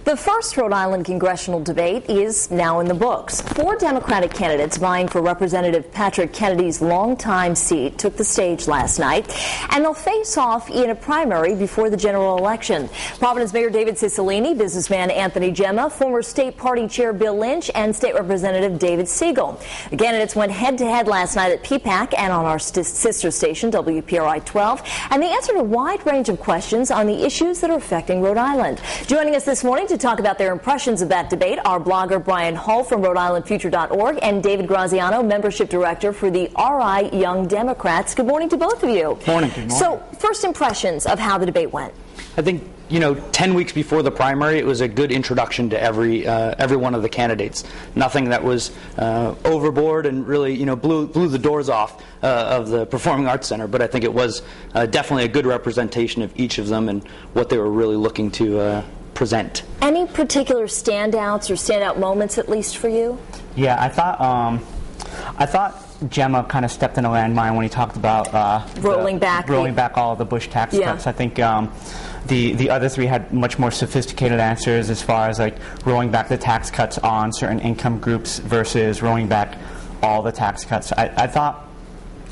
The first Rhode Island congressional debate is now in the books. 4 Democratic candidates vying for Representative Patrick Kennedy's longtime seat took the stage last night, and they'll face off in a primary before the general election. Providence Mayor David Cicilline, businessman Anthony Gemma, former state party chair Bill Lynch, and state representative David Siegel. The candidates went head-to-head last night at PPAC and on our sister station, WPRI 12, and they answered a wide range of questions on the issues that are affecting Rhode Island. Joining us this morning to talk about their impressions of that debate are blogger Brian Hull from RhodeIslandFuture.org and David Graziano, membership director for the RI Young Democrats. Good morning to both of you. Morning. Good morning. So, first impressions of how the debate went. I think, 10 weeks before the primary, it was a good introduction to every one of the candidates. Nothing that was overboard and really, blew the doors off of the Performing Arts Center. But I think it was definitely a good representation of each of them and what they were really looking to present. Any particular standouts or standout moments, at least for you? Yeah, I thought Gemma kind of stepped in a landmine when he talked about rolling back all the Bush tax cuts. I think the other three had much more sophisticated answers as far as like rolling back the tax cuts on certain income groups versus rolling back all the tax cuts. I thought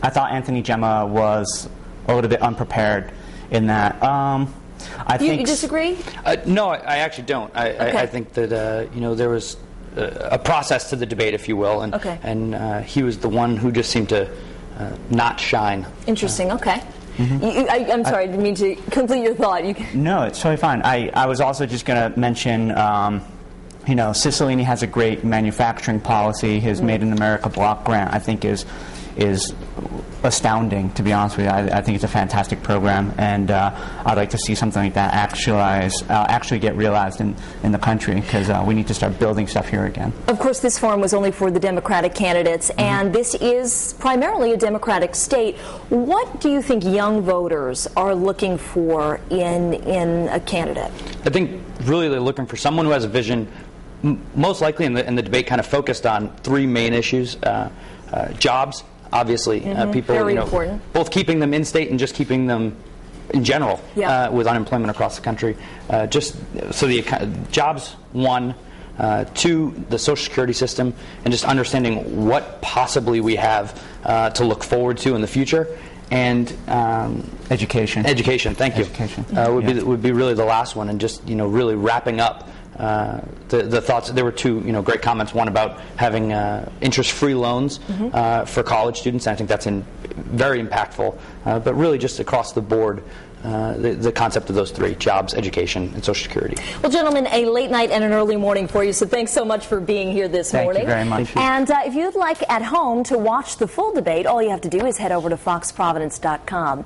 Anthony Gemma was a little bit unprepared in that. You disagree? No, I actually don't. I think that there was a process to the debate, if you will, and he was the one who just seemed to not shine. Interesting. Okay. I'm sorry, I didn't mean to complete your thought. No, it's totally fine. I was also just going to mention, Cicilline has a great manufacturing policy. His Made in America block grant, I think, is astounding, to be honest with you. I think it's a fantastic program, and I'd like to see something like that actually get realized in the country, because we need to start building stuff here again. Of course, this forum was only for the Democratic candidates, and this is primarily a Democratic state. What do you think young voters are looking for in a candidate? I think really they're looking for someone who has a vision, most likely in the debate kind of focused on 3 main issues. Jobs, obviously, people, very important. Both keeping them in state and just keeping them in general with unemployment across the country. Just so the jobs, 1, 2, the Social Security system, and just understanding what possibly we have to look forward to in the future. And education. Thank you. Education. Would be really the last one, and just really wrapping up the thoughts. There were 2 great comments. One about having interest-free loans for college students. And I think that's very impactful. But really, just across the board, the concept of those 3: jobs, education, and Social Security. Well, gentlemen, a late night and an early morning for you. So thanks so much for being here this morning. Thank you very much. And if you'd like at home to watch the full debate, all you have to do is head over to foxprovidence.com.